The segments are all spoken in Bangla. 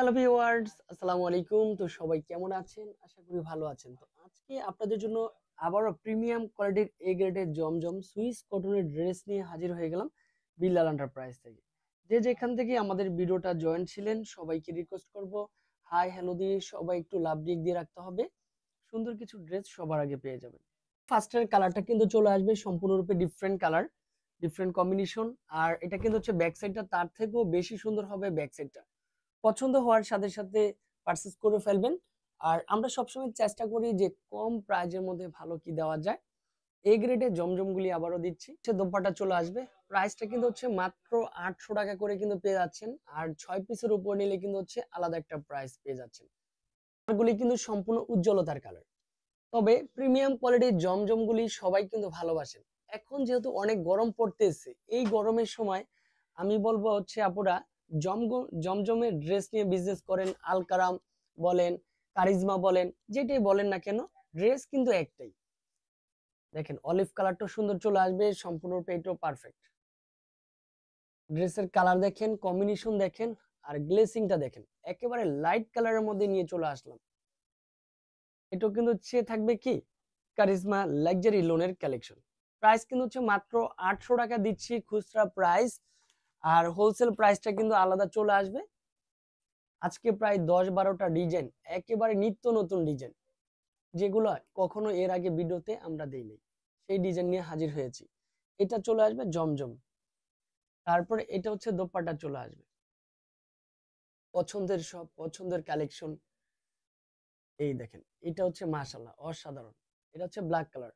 হ্যালো ভিউয়ার্স, আসসালামু আলাইকুম। তো সবাই কেমন আছেন? আশা করি ভালো আছেন। তো আজকে আপনাদের জন্য আবারও প্রিমিয়াম কোয়ালিটির এ গ্রেডের জমজম সুইস কটনের ড্রেস নিয়ে হাজির হয়ে গেলাম বিল্লাল এন্টারপ্রাইজ থেকে। যে যেখান থেকে আমাদের ভিডিওটা জয়েন ছিলেন সবাইকে রিকোয়েস্ট করব, হাই হ্যালো দিয়ে সবাই একটু লাভ দিয়ে রাখতে হবে। সুন্দর কিছু ড্রেস সবার আগে পেয়ে যাবেন। ফার্স্টের কালারটা কিন্তু চলে আসবে সম্পূর্ণরূপে ডিফারেন্ট কালার, ডিফারেন্ট কম্বিনেশন। আর এটা কিন্তু হচ্ছে ব্যাক সাইডটা তার থেকেও বেশি সুন্দর হবে। ব্যাক সাইডটা পছন্দ হওয়ার সাথে সাথে পারচেজ করে ফেলবেন। আর আমরা সবসময় চেষ্টা করি যে কম প্রাইজের মধ্যে ভালো কি দেওয়া যায়। এই গ্রেডে জমজমগুলি আবারও দিচ্ছি। সে দোপাট্টা চলে আসবে। প্রাইসটা কিন্তু হচ্ছে মাত্র 800 টাকা করে কিন্তু পেয়ে যাচ্ছেন। আর 6 পিসের উপর নিলে কিন্তু হচ্ছে আলাদা একটা প্রাইস পেয়ে যাচ্ছেন। কালারগুলি কিন্তু সম্পূর্ণ উজ্জ্বলতার কালার। তবে প্রিমিয়াম কোয়ালিটির জমজমগুলি সবাই কিন্তু ভালোবাসেন। এখন যেহেতু অনেক গরম পড়তেছে, এই গরমের সময় আমি বলবো হচ্ছে আপুরা জমজমের ড্রেস নিয়ে বিজনেস করেন, আলকারাম বলেন, কারিজমা বলেন, যেটাই বলেন না কেন, ড্রেস কিন্তু একটাই। দেখেন অলিভ কালারটা সুন্দর চলে আসবে, সম্পূর্ণরূপে এটাও পারফেক্ট। ড্রেসের কালার দেখেন, কম্বিনেশন দেখেন, আর গ্লেসিংটা দেখেন, একেবারে লাইট কালারের মধ্যে নিয়ে চলে আসলাম। এটাও কিন্তু হচ্ছে থাকবে কি কারিজমা লাক্সারি লোনের কালেকশন। প্রাইস কিন্তু হচ্ছে মাত্র 800 টাকা দিচ্ছি খুচরা প্রাইস। আর হোলসেল প্রাইসটা কিন্তু আলাদা চলে আসবে। আজকে প্রায় 10-12টা ডিজাইন, একেবারে নিত্য নতুন ডিজাইন, যেগুলো কখনো এর আগে ভিডিওতে আমরা দেইনি, সেই ডিজাইন নিয়ে হাজির হয়েছি। এটা চলে আসবে জমজম। তারপরে এটা হচ্ছে দোপাট্টা চলে আসবে। পছন্দের সব পছন্দের কালেকশন। এই দেখেন, এটা হচ্ছে মাশাআল্লাহ অসাধারণ। এটা হচ্ছে ব্ল্যাক কালার।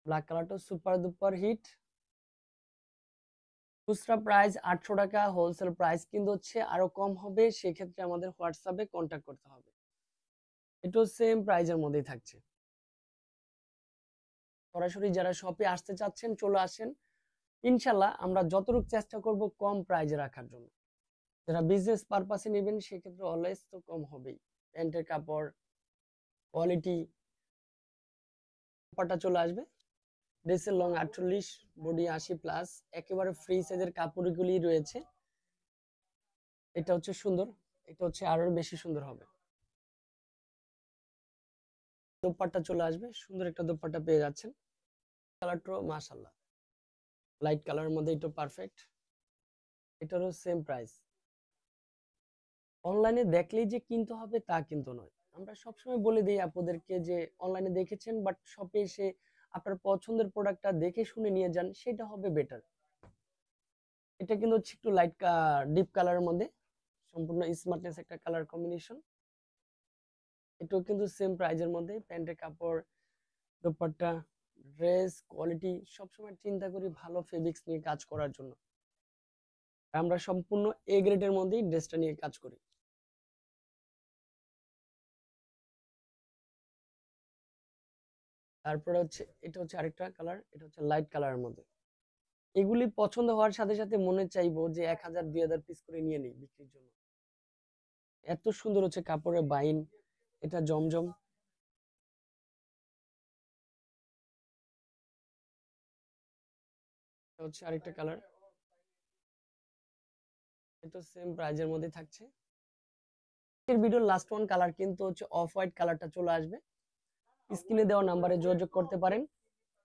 ব্ল্যাক কালারটা সুপার ডুপার হিট। খুচরা প্রাইস 800 টাকা, হোলসেল প্রাইস কিন্তু হচ্ছে আরো কম হবে। সেক্ষেত্রে আমাদের হোয়াটসঅ্যাপে কন্ট্যাক্ট করতে হবে। এটাও সেম প্রাইজের মধ্যেই থাকছে। সরাসরি যারা শপে আসতে চাচ্ছেন চলে আসেন। ইনশাল্লাহ আমরা যতটুকু চেষ্টা করব কম প্রাইজে রাখার জন্য। যারা বিজনেস পারপাসে নেবেন সেক্ষেত্রে অলওয়েজ তো কম হবেই। প্যান্টের কাপড় কোয়ালিটি, কাপড়টা চলে আসবে। ড্রেসের লং 48, বডি 80 প্লাস, একেবারে ফ্রি সাইজের কাপড়গুলি রয়েছে। এটা হচ্ছে সুন্দর, এটা হচ্ছে আরো বেশি সুন্দর হবে। দোপাট্টা চলে আসবে, সুন্দর একটা দোপাট্টা পেয়ে যাচ্ছেন। কালারটাও মাশাআল্লাহ লাইট কালারের মধ্যে, এটা পারফেক্ট। এটারও সেম প্রাইস। অনলাইনে দেখলেই যে কিনতে হবে তা কিন্তু নয়। আমরা সবসময় বলে দিই আপনাদেরকে যে অনলাইনে দেখেছেন বাট শপে এসে আপনার পছন্দের প্রোডাক্টটা দেখে শুনে নিয়ে যান, সেটা হবে বেটার। এটা কিন্তু হচ্ছে একটু লাইট ডিপ কালারের মধ্যে, সম্পূর্ণ স্মার্টনেস একটা কালার কম্বিনেশন। এটাও কিন্তু সেম প্রাইজের মধ্যে। প্যান্টের কাপড়, দোপাট্টা, ড্রেস কোয়ালিটি সবসময় চিন্তা করি ভালো ফেব্রিক্স নিয়ে কাজ করার জন্য। আমরা সম্পূর্ণ এ গ্রেডের মধ্যেই ড্রেসটা নিয়ে কাজ করি। তারপরে হচ্ছে এটা হচ্ছে আরেকটা কালার, এটা হচ্ছে লাইট কালারের মধ্যে। এগুলি পছন্দ হওয়ার সাথে সাথে মনে চাইবো যে 1000-2000 পিস করে নিয়ে নিই বিক্রির জন্য। এত সুন্দর হচ্ছে কাপড়ের বাইন। এটা জমজম। এটা হচ্ছে আরেকটা কালার, এটা সেম প্রাইজের মধ্যে থাকছে। এর ভিডিওর লাস্ট ওয়ান কালার কিন্তু হচ্ছে অফ হোয়াইট কালারটা চলে আসবে। স্ক্রিনে দেওয়া নাম্বারে যোগাযোগ করতে পারেন।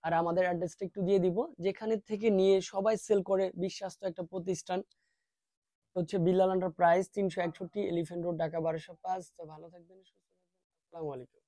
আর আমাদের অ্যাড্রেসটা একটু দিয়ে দিব, যেখানে থেকে নিয়ে সবাই সেল করে বিশ্বাস্ত একটা প্রতিষ্ঠান হচ্ছে Billal enterprise, 361 elephant road, Dhaka 1205। তো ভালো থাকবেন, সুস্থ থাকবেন। আসসালামু আলাইকুম।